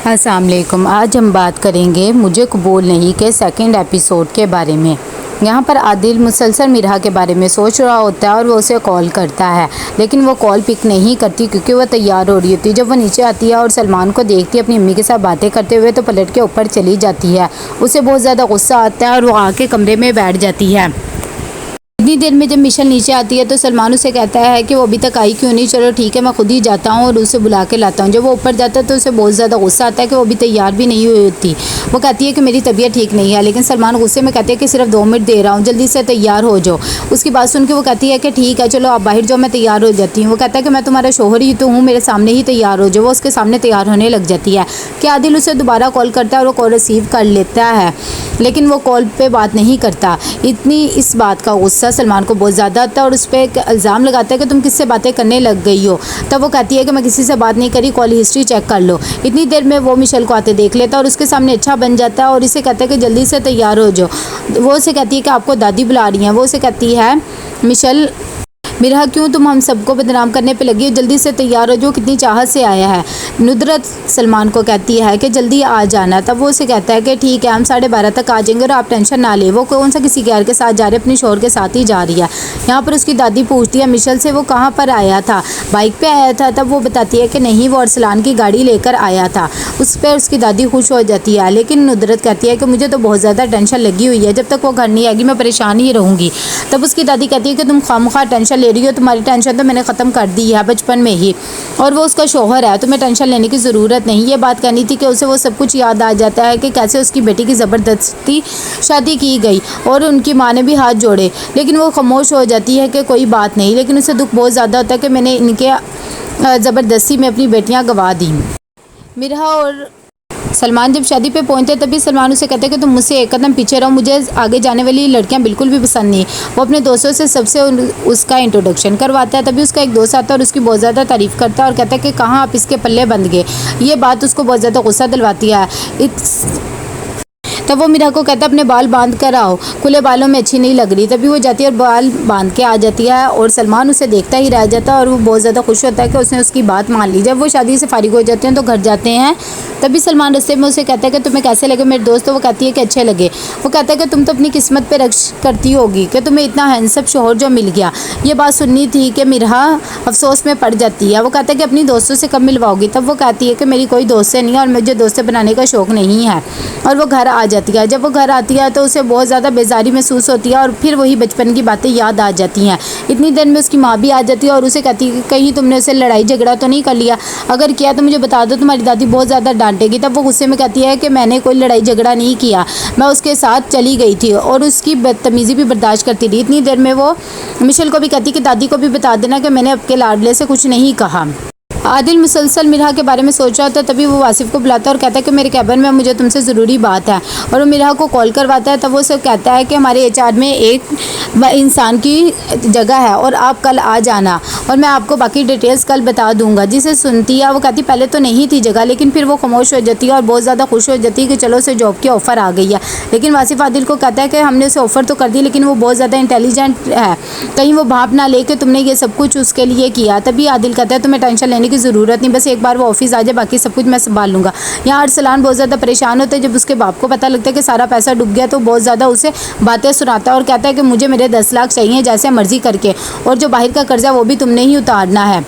अस्सलाम वालेकुम। आज हम बात करेंगे मुझे कबूल नहीं के सेकंड एपिसोड के बारे में। यहाँ पर आदिल मुसलसल मिरहा के बारे में सोच रहा होता है और वो उसे कॉल करता है, लेकिन वो कॉल पिक नहीं करती क्योंकि वो तैयार हो रही होती है। जब वो नीचे आती है और सलमान को देखती है अपनी अम्मी के साथ बातें करते हुए, तो पलट के ऊपर चली जाती है। उसे बहुत ज़्यादा गुस्सा आता है और वो आके कमरे में बैठ जाती है। इतनी देर में जब मिशेल नीचे आती है तो सलमान उसे कहता है कि वो अभी तक आई क्यों नहीं, चलो ठीक है मैं खुद ही जाता हूँ और उसे बुला के लाता हूँ। जब वो ऊपर जाता है तो उसे बहुत ज़्यादा गुस्सा आता है कि वो अभी तैयार भी नहीं हुई होती। वो कहती है कि मेरी तबीयत ठीक नहीं है, लेकिन सलमान गुस्से में कहते हैं कि सिर्फ 2 मिनट दे रहा हूँ, जल्दी से तैयार हो जाओ। उसकी बात सुन के वो कहती है कि ठीक है चलो आप बाहर जाओ, मैं तैयार हो जाती हूँ। वो कहता है कि मैं तुम्हारा शोहर ही तो हूँ, मेरे सामने ही तैयार हो जाओ। वो उसके सामने तैयार होने लग जाती है कि आदिल उसे दोबारा कॉल करता है और वो कॉल रिसीव कर लेता है, लेकिन वो कॉल पे बात नहीं करता। इतनी इस बात का गुस्सा सलमान को बहुत ज़्यादा आता है और उस पर एक इल्ज़ाम लगाता है कि तुम किससे बातें करने लग गई हो। तब वो कहती है कि मैं किसी से बात नहीं करी, कॉल हिस्ट्री चेक कर लो। इतनी देर में वो मिशेल को आते देख लेता है और उसके सामने अच्छा बन जाता है और इसे कहता है कि जल्दी से तैयार हो जाओ। वो उसे कहती है कि आपको दादी बुला रही हैं। वो उसे कहती है मिशेल मिरहा क्यों तुम हम सबको बदनाम करने पे लगी हो, जल्दी से तैयार हो जो कितनी चाहत से आया है। नुदरत सलमान को कहती है कि जल्दी आ जाना। तब वो उसे कहता है कि ठीक है हम 12:30 तक आ जाएंगे और आप टेंशन ना ले। वो कौन सा किसी गैर के साथ जा रही है, अपनी शोहर के साथ ही जा रही है। यहाँ पर उसकी दादी पूछती है मिशेल से वो कहाँ पर आया था, बाइक पे आया था। तब वो बताती है कि नहीं वो अरसलान की गाड़ी लेकर आया था। उस पर उसकी दादी खुश हो जाती है, लेकिन नुदरत कहती है कि मुझे तो बहुत ज़्यादा टेंशन लगी हुई है, जब तक वो घर नहीं आएगी मैं परेशान ही रहूँगी। तब उसकी दादी कहती है कि तुम खामखा टेंशन ले रही हो, तुम्हारी टेंशन तो मैंने ख़त्म कर दी है बचपन में ही, और वो उसका शोहर है, तुम्हें टेंशन लेने की ज़रूरत नहीं। ये बात कहनी थी कि उसे वो सब कुछ याद आ जाता है कि कैसे उसकी बेटी की ज़बरदस्ती शादी की गई और उनकी माँ ने भी हाथ जोड़े, लेकिन वो खामोश हो जाती है कि कोई बात नहीं। लेकिन उसे दुख बहुत ज़्यादा होता है कि मैंने इनके ज़बरदस्ती में अपनी बेटियाँ गंवा दी। मिरहा और सलमान जब शादी पे पहुंचते तभी सलमान उसे कहते हैं कि तुम मुझसे एक कदम पीछे रहो, मुझे आगे जाने वाली लड़कियां बिल्कुल भी पसंद नहीं। वो अपने दोस्तों से सबसे उसका इंट्रोडक्शन करवाता है। तभी उसका एक दोस्त आता है और उसकी बहुत ज़्यादा तारीफ़ करता है और कहता है कि कहाँ आप इसके पल्ले बंध गए। ये बात उसको बहुत ज़्यादा गुस्सा दिलवाती है। तब वो मिरहा को कहता है अपने बाल बांध कर आओ, खुले बालों में अच्छी नहीं लग रही। तभी वो जाती है और बाल बांध के आ जाती है और सलमान उसे देखता ही रह जाता है और वो बहुत ज़्यादा खुश होता है कि उसने उसकी बात मान ली। जब वो शादी से फारिग हो जाते हैं तो घर जाते हैं। तभी सलमान रस्ते में उसे कहता है कि तुम्हें कैसे लगे मेरे दोस्त। तो वो कहती है कि अच्छे लगे। वो कहता है कि तुम तो अपनी किस्मत पे रक्श करती होगी कि तुम्हें इतना हैंडसम शोहर जो मिल गया। ये बात सुननी थी कि मिरहा अफसोस में पड़ जाती है। वो कहता है कि अपनी दोस्तों से कब मिलवाओगी। तब वो कहती है कि मेरी कोई दोस्त नहीं है और मुझे दोस्तें बनाने का शौक़ नहीं है, और वो घर आ जाती है। जब वो घर आती है तो उसे बहुत ज़्यादा बेजारी महसूस होती है और फिर वही बचपन की बातें याद आ जाती हैं। इतनी देर में उसकी माँ भी आ जाती है और उसे कहती है कि कहीं तुमने उसे लड़ाई झगड़ा तो नहीं कर लिया, अगर किया तो मुझे बता दो, तुम्हारी दादी बहुत ज़्यादा डांटेगी। तब वो गुस्से में कहती है कि मैंने कोई लड़ाई झगड़ा नहीं किया, मैं उसके साथ चली गई थी और उसकी बदतमीज़ी भी बर्दाश्त करती रही। इतनी देर में वो मिशेल को भी कहती कि दादी को भी बता देना कि मैंने आपके लाडले से कुछ नहीं कहा। आदिल मुसलसल मिरहा के बारे में सोच रहा था, तभी वो वासिफ को बुलाता है और कहता है कि मेरे कैबिन में मुझे तुमसे ज़रूरी बात है, और वो मिरहा को कॉल करवाता है। तब वो उसे कहता है कि हमारे HR में एक इंसान की जगह है और आप कल आ जाना और मैं आपको बाकी डिटेल्स कल बता दूंगा। जिसे सुनती है वो कहती पहले तो नहीं थी जगह, लेकिन फिर वो खामोश हो जाती है और बहुत ज़्यादा खुश हो जाती है कि चलो उसे जॉब की ऑफ़र आ गई है। लेकिन वासिफ आदिल को कहता है कि हमने उसे ऑफ़र तो कर दी, लेकिन वो बहुत ज़्यादा इंटेलिजेंट है, कहीं वो भाप ना ले कि तुमने ये सब कुछ उसके लिए किया। तभी आदिल कहता है तुम्हें टेंशन लेने की ज़रूरत नहीं, बस एक बार वो ऑफिस आ जाए, बाकी सब कुछ मैं संभाल लूँगा। यहाँ अरसलान बहुत ज़्यादा परेशान होता है। जब उसके बाप को पता लगता है कि सारा पैसा डूब गया तो बहुत ज़्यादा उसे बातें सुनाता है और कहता है कि मुझे मेरे 10 लाख चाहिए जैसे मर्जी करके, और जो बाहर का कर्जा वो भी तुमने ही उतारना है।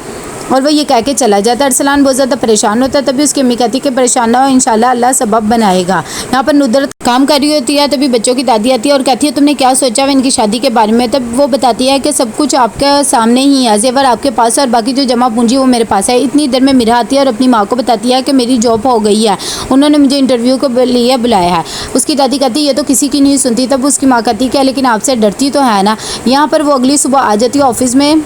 और वो ये कह के चला जाता है। अरसलान बहुत ज़्यादा परेशान होता है। तभी उसकी अम्मी कहती है कि परेशान ना हो, इंशाल्लाह अल्लाह सबब बनाएगा। यहाँ पर नुदरत काम कर रही होती है। तभी बच्चों की दादी आती है और कहती है तुमने क्या सोचा हुआ इनकी शादी के बारे में। तब वो बताती है कि सब कुछ आपके सामने ही है, जेवर आपके पास है और बाकी जो जमा पूंजी वो मेरे पास है। इतनी देर में मिरहा आती है और अपनी माँ को बताती है कि मेरी जॉब हो गई है, उन्होंने मुझे इंटरव्यू के लिए बुलाया है। उसकी दादी कहती है ये तो किसी की नहीं सुनती। तब उसकी माँ कहती है क्या लेकिन आपसे डरती तो है ना। यहाँ पर वो अगली सुबह आ जाती है ऑफिस में।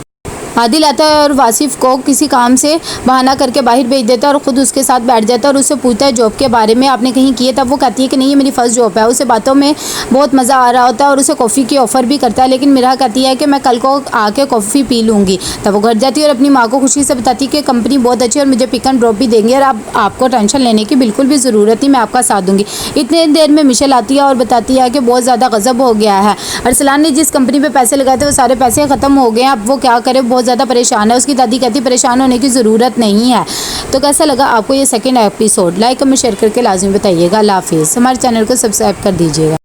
आदिल आता है और वासिफ को किसी काम से बहाना करके बाहर भेज देता है और ख़ुद उसके साथ बैठ जाता है और उससे पूछता है जॉब के बारे में आपने कहीं किए। तब वो कहती है कि नहीं ये मेरी फ़र्स्ट जॉब है। उसे बातों में बहुत मज़ा आ रहा होता है और उसे कॉफ़ी की ऑफ़र भी करता है, लेकिन मिरहा कहती है कि मैं कल को आके कॉफ़ी पी लूँगी। तब वो घर जाती है और अपनी माँ को खुशी से बताती है कि कंपनी बहुत अच्छी है और मुझे पिक एंड ड्रॉप भी देंगे और आपको टेंशन लेने की बिल्कुल भी ज़रूरत नहीं, मैं आपका साथ दूँगी। इतने देर में मिशेल आती है और बताती है कि बहुत ज़्यादा गज़ब हो गया है, अरसलान ने जिस कंपनी पर पैसे लगाए थे वो सारे पैसे ख़त्म हो गए हैं, अब वो क्या करे, बहुत ज़्यादा परेशान है। उसकी दादी कहती परेशान होने की ज़रूरत नहीं है। तो कैसा लगा आपको ये second episode? Like comment share करके लाजमी बताइएगा। अल्लाह हाफिज़। हमारे चैनल को सब्सक्राइब कर दीजिएगा।